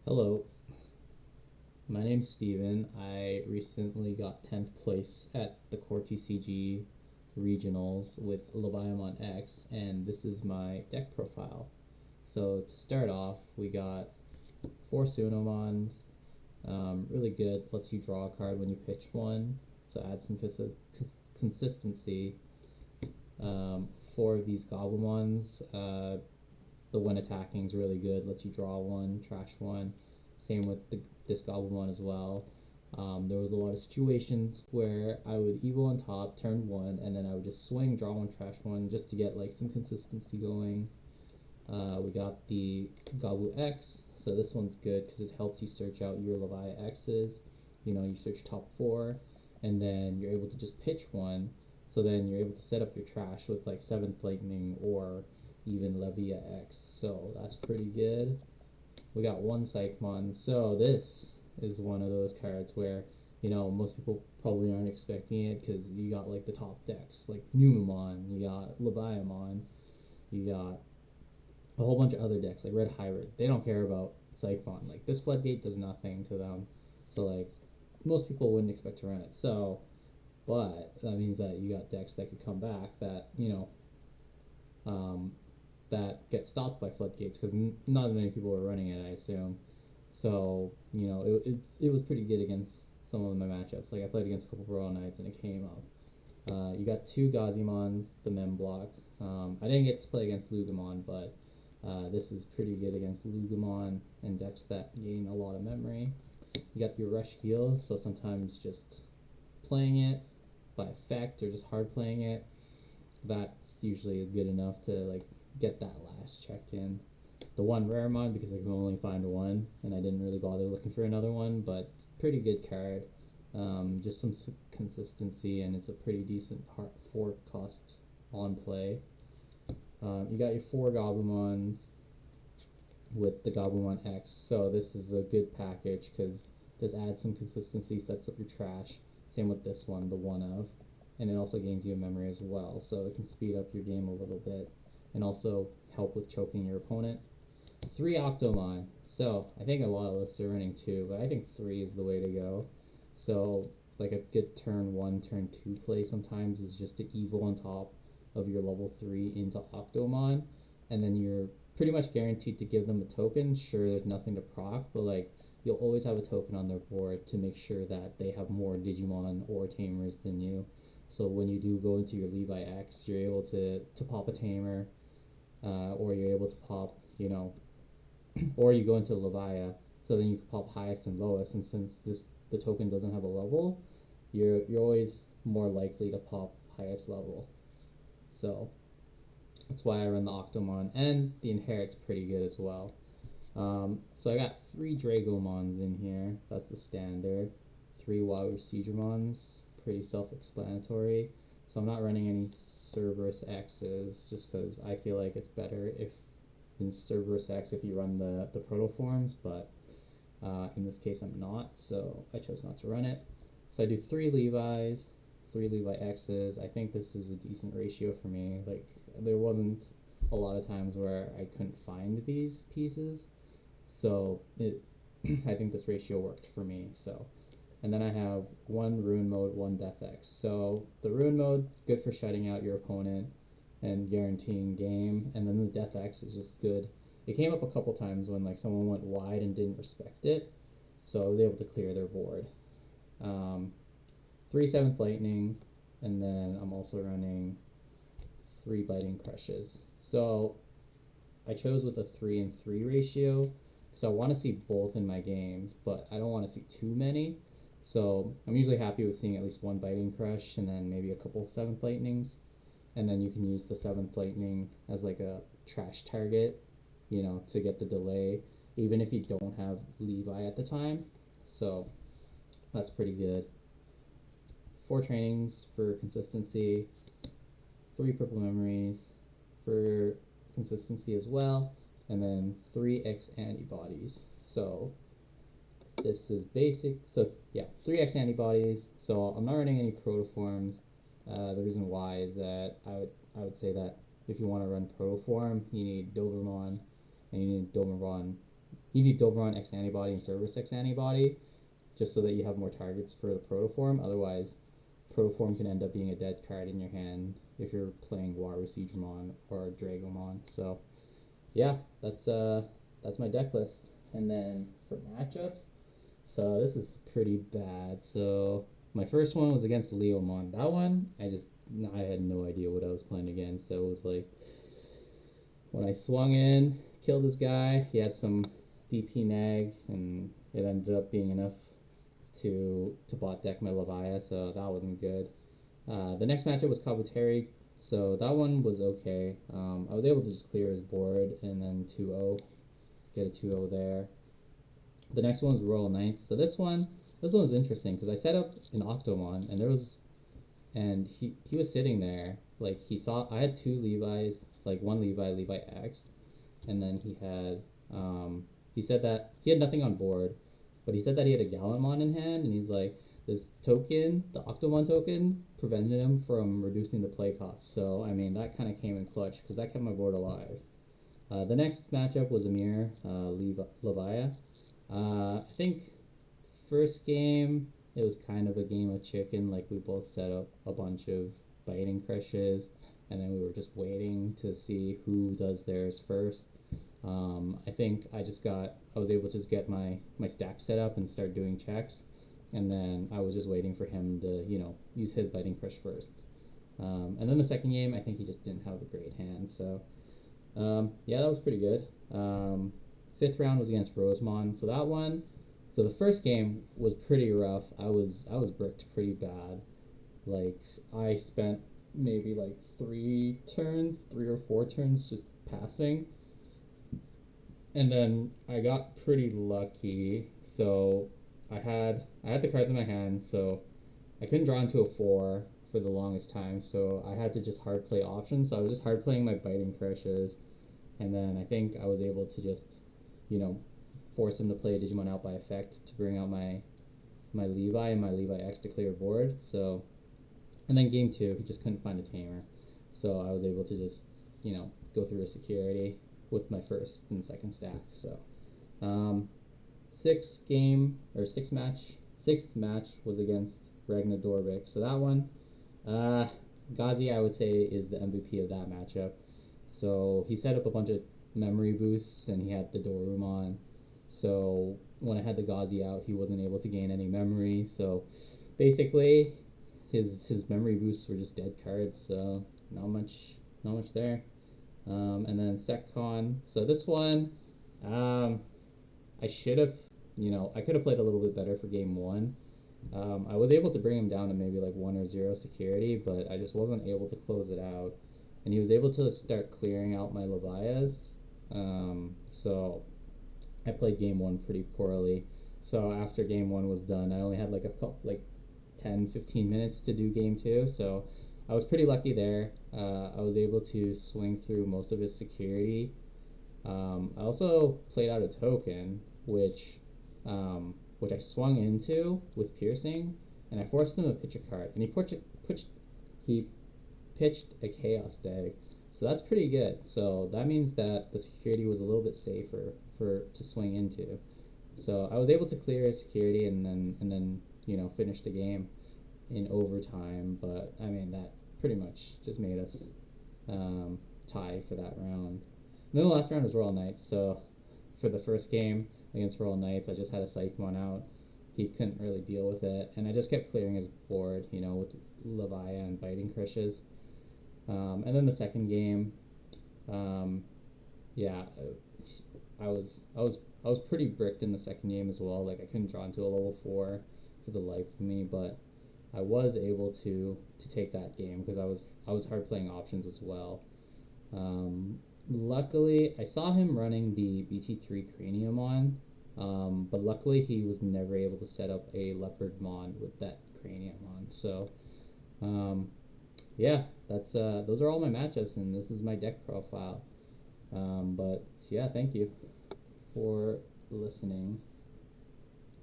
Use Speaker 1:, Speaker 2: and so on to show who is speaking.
Speaker 1: Hello, my name's Steven. I recently got 10th place at the Core TCG Regionals with Leviamon X, and this is my deck profile. So to start off, we got 4 Sunomons, really good, lets you draw a card when you pitch one, so add some consistency. 4 of these Goblimons, the when attacking is really good, lets you draw one, trash one. Same with this Goblimon as well. There was a lot of situations where I would Evo on top, turn one, and then I would just swing, draw one, trash one, just to get like some consistency going. We got the Gabu X, so this one's good because it helps you search out your Levi X's. You search top four, and then you're able to just pitch one. So then you're able to set up your trash with like 7th Lightning or even Levia X. So that's pretty good. We got one Psychmon. So this is one of those cards where, most people probably aren't expecting it because you got like the top decks, like Numamon, you got Leviamon, you got a whole bunch of other decks like Red Hybrid. They don't care about Psychmon. Like this Floodgate does nothing to them. So like most people wouldn't expect to run it. So, but that means that you got decks that could come back that um, that get stopped by floodgates because not as many people were running it, I assume. So it was pretty good against some of my matchups. Like I played against a couple Royal Knights and it came up. You got 2 Gazimons, the Mem block. I didn't get to play against Lugamon, but this is pretty good against Lugamon and decks that gain a lot of memory. You got your Rush Heal, so sometimes just playing it by effect or just hard playing it, that's usually good enough to like get that last check in. The one Raremon because I can only find one, and I didn't really bother looking for another one, but it's a pretty good card. Just some consistency, and it's a pretty decent 4 cost on play. You got your 4 Goblimons with the Goblimon X, so this is a good package because this adds some consistency, sets up your trash. Same with this one, the one of, and it also gains you a memory as well, so it can speed up your game a little bit and also help with choking your opponent. 3 Octomon. So I think a lot of lists are running 2, but I think 3 is the way to go. So like a good turn 1, turn 2 play sometimes is just to Evo on top of your level 3 into Octomon, and then you're pretty much guaranteed to give them a token. Sure, there's nothing to proc, but like you'll always have a token on their board to make sure that they have more Digimon or Tamers than you. So when you do go into your Levi X, you're able to pop a Tamer, or you're able to pop, or you go into Levia, so then you can pop highest and lowest, and since the token doesn't have a level, you're always more likely to pop highest level. So that's why I run the Octomon, and the Inherit's pretty good as well. So I got 3 Dragomons in here. That's the standard. 3 Walu Siegramons. Pretty self-explanatory. So I'm not running any Cerberus X's just because I feel like it's better if in Cerberus X if you run the protoforms, but in this case I'm not, so I chose not to run it. So I do 3 Levi's, 3 Levi X's. I think this is a decent ratio for me. Like there wasn't a lot of times where I couldn't find these pieces, so I think this ratio worked for me. So, and then I have 1 Ruin Mode, 1 Death X. So the Ruin Mode good for shutting out your opponent and guaranteeing game, and then the Death X is just good. It came up a couple times when like someone went wide and didn't respect it, so I was able to clear their board. Um, 3 7th Lightning, and then I'm also running 3 Biting Crushes. So I chose with a 3 and 3 ratio because I want to see both in my games, but I don't want to see too many. So I'm usually happy with seeing at least 1 Biting Crush and then maybe a couple 7th Lightnings. And then you can use the 7th Lightning as like a trash target, to get the delay, even if you don't have Levi at the time. So that's pretty good. 4 trainings for consistency, 3 purple memories for consistency as well, and then 3 X antibodies. So this is basic. So yeah, 3 X antibodies. So I'm not running any protoforms. The reason why is that I would say that if you want to run protoform, you need Dobermon, and you need Dobermon you need Dobron X antibody and Cerberus X antibody, just so that you have more targets for the Protoform. Otherwise, Protoform can end up being a dead card in your hand if you're playing Water Siegramon or Dragomon. So yeah, that's my deck list. And then for matchups, so this is pretty bad. So my first one was against Leomon. That one, I had no idea what I was playing against. So it was like when I swung in, killed this guy. He had some DP nag, and it ended up being enough to bot deck my Levia, so that wasn't good. The next matchup was Kabuteri, so that one was okay. I was able to just clear his board and then 2-0, get a 2-0 there. The next one was Royal Knights. So this one was interesting because I set up an Octomon, and he was sitting there, like he saw I had two Levi's, like one Levi X, and then he said that he had nothing on board, but he said that he had a Gallimon in hand, and he's like, this token, the Octomon token, prevented him from reducing the play cost. So, I mean, that kind of came in clutch, because that kept my board alive. The next matchup was Amir Levia. I think first game, it was kind of a game of chicken. Like, we both set up a bunch of biting crushes, and then we were just waiting to see who does theirs first. I think I was able to just get my stack set up and start doing checks, and then I was just waiting for him to, use his biting crush first. And then the second game, I think he just didn't have a great hand, so yeah, that was pretty good. Fifth round was against Rosemon, so the first game was pretty rough. I was bricked pretty bad. Like I spent maybe like 3 or 4 turns just passing, and then I got pretty lucky. So I had the cards in my hand, so I couldn't draw into a 4 for the longest time. So I had to just hard play options. So I was just hard playing my biting crushes, and then I think I was able to just, you know, force him to play Digimon out by effect to bring out my Levi and my Levi X to clear board. So, and then game 2, he just couldn't find a tamer, so I was able to just, go through a security with my first and second stack. So, sixth match was against Ragnar Dorvik. So that one, Ghazi, I would say, is the MVP of that matchup. So he set up a bunch of memory boosts, and he had the Dorumon. So when I had the Ghazi out, he wasn't able to gain any memory. So basically, his memory boosts were just dead cards. So not much there. And then SecCon. So this one, I should have, I could have played a little bit better for game 1. I was able to bring him down to maybe like 1 or 0 security, but I just wasn't able to close it out. And he was able to start clearing out my Levias. So I played game 1 pretty poorly. So after game 1 was done, I only had like 10-15 minutes to do game 2. So I was pretty lucky there. I was able to swing through most of his security. I also played out a token, which I swung into with piercing, and I forced him to pitch a card, and he pitched a chaos dag, so that's pretty good. So that means that the security was a little bit safer to swing into. So I was able to clear his security and then finish the game in overtime. But I mean, that pretty much just made us tie for that round. And then the last round was Royal Knights. So for the first game against Royal Knights, I just had a Psychmon out. He couldn't really deal with it, and I just kept clearing his board, with Levia and biting crushes. And then the second game, yeah, I was pretty bricked in the second game as well. Like I couldn't draw into a level 4 for the life of me, but I was able to take that game because I was hard playing options as well. Luckily, I saw him running the BT3 Craniumon, but luckily he was never able to set up a Leopardmon with that Craniumon. So, yeah, those are all my matchups, and this is my deck profile. But yeah, thank you for listening.